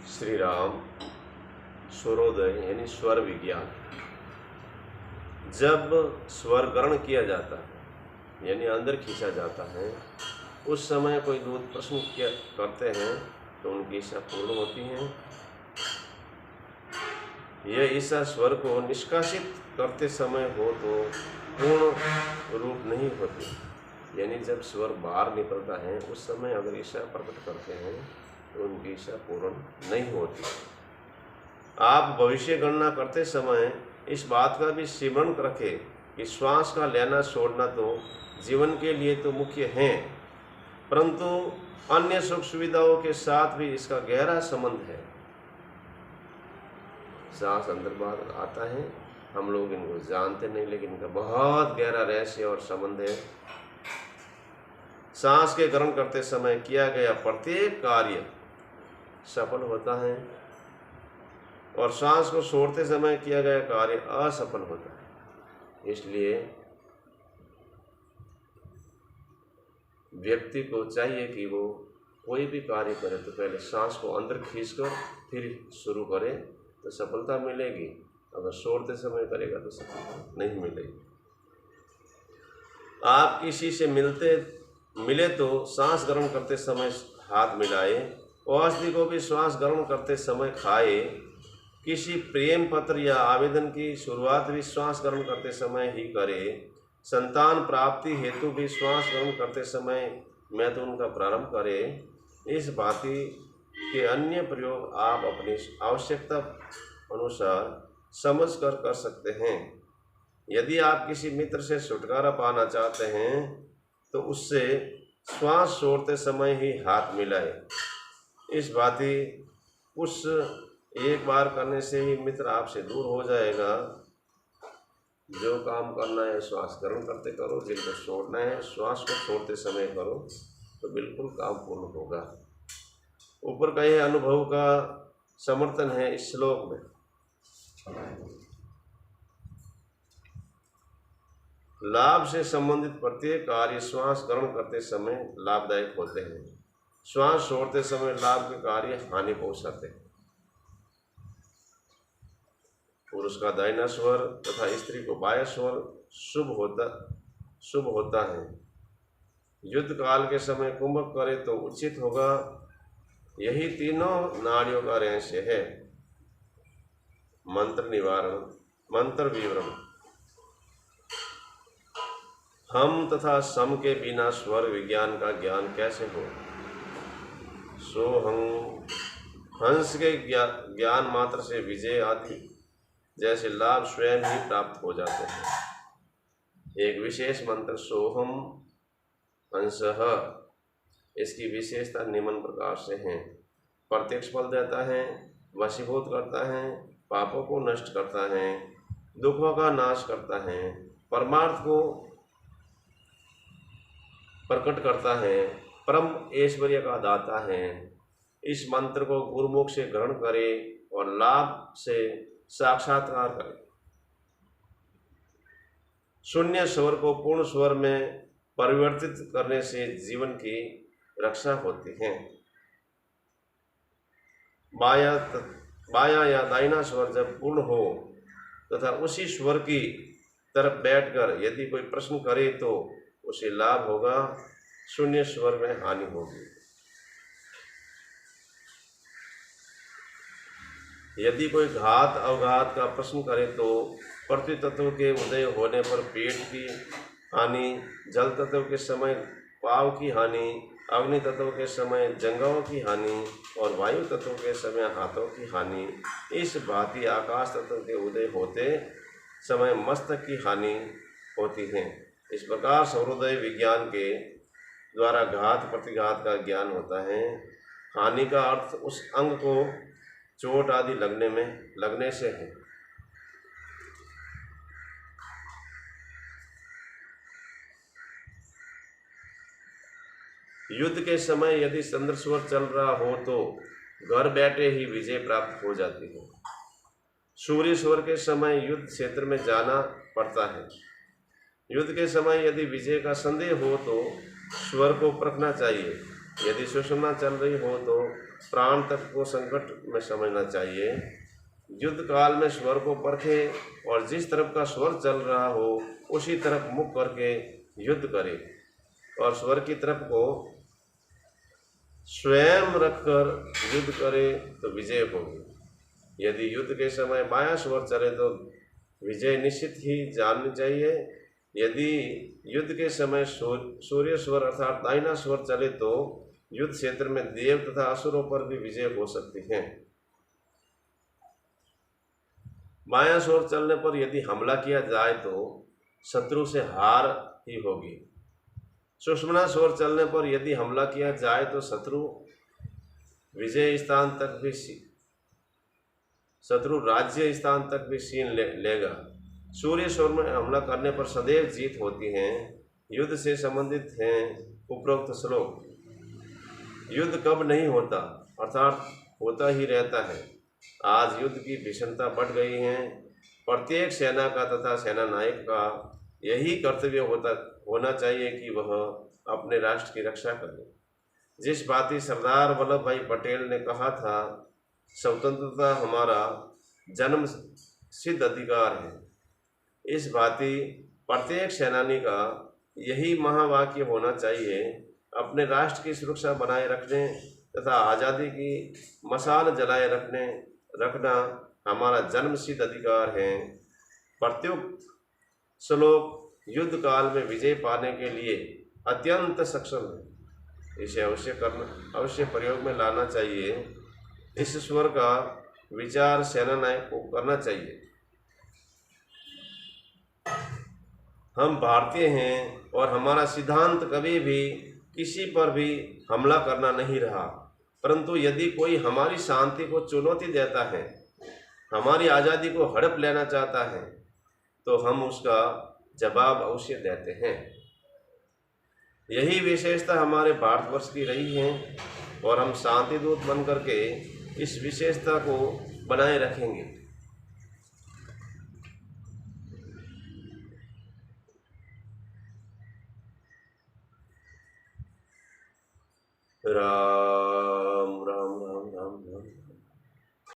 श्री राम स्वरोदय यानी स्वर विज्ञान। जब स्वर ग्रहण किया जाता है यानी अंदर खींचा जाता है, उस समय कोई दूत प्रश्न करते हैं तो उनकी इच्छा पूर्ण होती है। यह इच्छा स्वर को निष्कासित करते समय हो तो पूर्ण रूप नहीं होती, यानी जब स्वर बाहर निकलता है उस समय अगर इच्छा प्रकट करते हैं तो उनकी इच्छा पूर्ण नहीं होती। आप भविष्य गणना करते समय इस बात का भी स्मरण रखें कि श्वास का लेना छोड़ना तो जीवन के लिए तो मुख्य है, परंतु अन्य सुख सुविधाओं के साथ भी इसका गहरा संबंध है। सांस अंदर बाहर आता है, हम लोग इनको जानते नहीं, लेकिन इनका बहुत गहरा रहस्य और संबंध है। सांस के ग्रहण करते समय किया गया प्रत्येक कार्य सफल होता है और सांस को छोड़ते समय किया गया कार्य असफल होता है। इसलिए व्यक्ति को चाहिए कि वो कोई भी कार्य करे तो पहले सांस को अंदर खींचकर फिर शुरू करे तो सफलता मिलेगी। अगर छोड़ते समय करेगा तो सफलता नहीं मिलेगी। आप किसी से मिले तो सांस ग्रहण करते समय हाथ मिलाए, औषधि को भी श्वास ग्रहण करते समय खाए। किसी प्रेम पत्र या आवेदन की शुरुआत भी श्वास ग्रहण करते समय ही करे। संतान प्राप्ति हेतु भी श्वास ग्रहण करते समय मैथुन का प्रारंभ करे। इस भांति के अन्य प्रयोग आप अपनी आवश्यकता अनुसार समझ कर सकते हैं। यदि आप किसी मित्र से छुटकारा पाना चाहते हैं तो उससे श्वास छोड़ते समय ही हाथ मिलाए। इस भांति उस एक बार करने से ही मित्र आपसे दूर हो जाएगा। जो काम करना है श्वास ग्रहण करते करो, जिनको छोड़ना है श्वास को छोड़ते समय करो तो बिल्कुल काम पूर्ण होगा। ऊपर कहे अनुभव का समर्थन है इस श्लोक में। लाभ से संबंधित प्रत्येक कार्य श्वास ग्रहण करते समय लाभदायक होते हैं। श्वास छोड़ते समय लाभ के कार्य हानि पहुंचाते हैं। पुरुष का दाहिना स्वर तथा स्त्री को बायां स्वर शुभ होता है। युद्ध काल के समय कुंभक करे तो उचित होगा। यही तीनों नाड़ियों का रहस्य है। मंत्र विवरण। हम तथा सम के बिना स्वर विज्ञान का ज्ञान कैसे हो। सोहं हंस के ज्ञान मात्र से विजय आदि जैसे लाभ स्वयं ही प्राप्त हो जाते हैं। एक विशेष मंत्र सोहम हंसः, इसकी विशेषता निम्न प्रकार से है। प्रत्यक्ष फल देता है, वशीभूत करता है, पापों को नष्ट करता है, दुखों का नाश करता है, परमार्थ को प्रकट करता है, परम ऐश्वर्य का दाता है। इस मंत्र को गुरुमुख से ग्रहण करे और लाभ से साक्षात्कार करें। शून्य स्वर को पूर्ण स्वर में परिवर्तित करने से जीवन की रक्षा होती है। बायां या दाहिना स्वर जब पूर्ण हो तथा उसी स्वर की तरफ बैठकर यदि कोई प्रश्न करे तो उसे लाभ होगा, शून्य स्वर में हानि होगी। यदि कोई घात अवघात का प्रश्न करे तो पृथ्वी तत्व के उदय होने पर पेट की हानि, जल तत्व के समय पाव की हानि, अग्नि तत्व के समय जंघों की हानि और वायु तत्व के समय हाथों की हानि। इस भांति आकाश तत्व के उदय होते समय मस्तक की हानि होती है। इस प्रकार स्वरोदय विज्ञान के द्वारा घात प्रतिघात का ज्ञान होता है। हानि का अर्थ उस अंग को चोट आदि लगने से है। युद्ध के समय यदि चंद्रस्वर चल रहा हो तो घर बैठे ही विजय प्राप्त हो जाती है। सूर्य स्वर के समय युद्ध क्षेत्र में जाना पड़ता है। युद्ध के समय यदि विजय का संदेह हो तो स्वर को परखना चाहिए। यदि सुषुम्ना चल रही हो तो प्राण तक को संकट में समझना चाहिए। युद्ध काल में स्वर को परखे और जिस तरफ का स्वर चल रहा हो उसी तरफ मुख करके युद्ध करे और स्वर की तरफ को स्वयं रखकर युद्ध करे तो विजय होगी। यदि युद्ध के समय बायां स्वर चले तो विजय निश्चित ही जाननी चाहिए। यदि युद्ध के समय सूर्य स्वर अर्थात दाहिना स्वर चले तो युद्ध क्षेत्र में देव तथा असुरों पर भी विजय हो सकती है। बायां स्वर चलने पर यदि हमला किया जाए तो शत्रु से हार ही होगी। सुषुम्ना स्वर चलने पर यदि हमला किया जाए तो शत्रु विजय स्थान तक भी राज्य स्थान तक भी छीन लेगा। सूर्य स्वर में हमला करने पर सदैव जीत होती है। युद्ध से संबंधित हैं उपरोक्त श्लोक। युद्ध कब नहीं होता अर्थात होता ही रहता है। आज युद्ध की भीषणता बढ़ गई है। प्रत्येक सेना का तथा सेना नायक का यही कर्तव्य होना चाहिए कि वह अपने राष्ट्र की रक्षा करे। जिस भांति सरदार वल्लभ भाई पटेल ने कहा था, स्वतंत्रता हमारा जन्म सिद्ध अधिकार है, इस भांति प्रत्येक सेनानी का यही महावाक्य होना चाहिए। अपने राष्ट्र की सुरक्षा बनाए रखने तथा आज़ादी की मशाल जलाए रखना हमारा जन्म सिद्ध अधिकार है। प्रत्युक्त श्लोक युद्ध काल में विजय पाने के लिए अत्यंत सक्षम है। इसे अवश्य प्रयोग में लाना चाहिए। इस स्वर का विचार सेना नायक को करना चाहिए। हम भारतीय हैं और हमारा सिद्धांत कभी भी किसी पर भी हमला करना नहीं रहा, परंतु यदि कोई हमारी शांति को चुनौती देता है, हमारी आज़ादी को हड़प लेना चाहता है, तो हम उसका जवाब अवश्य देते हैं। यही विशेषता हमारे भारतवर्ष की रही है और हम शांति दूत बन करके इस विशेषता को बनाए रखेंगे। राम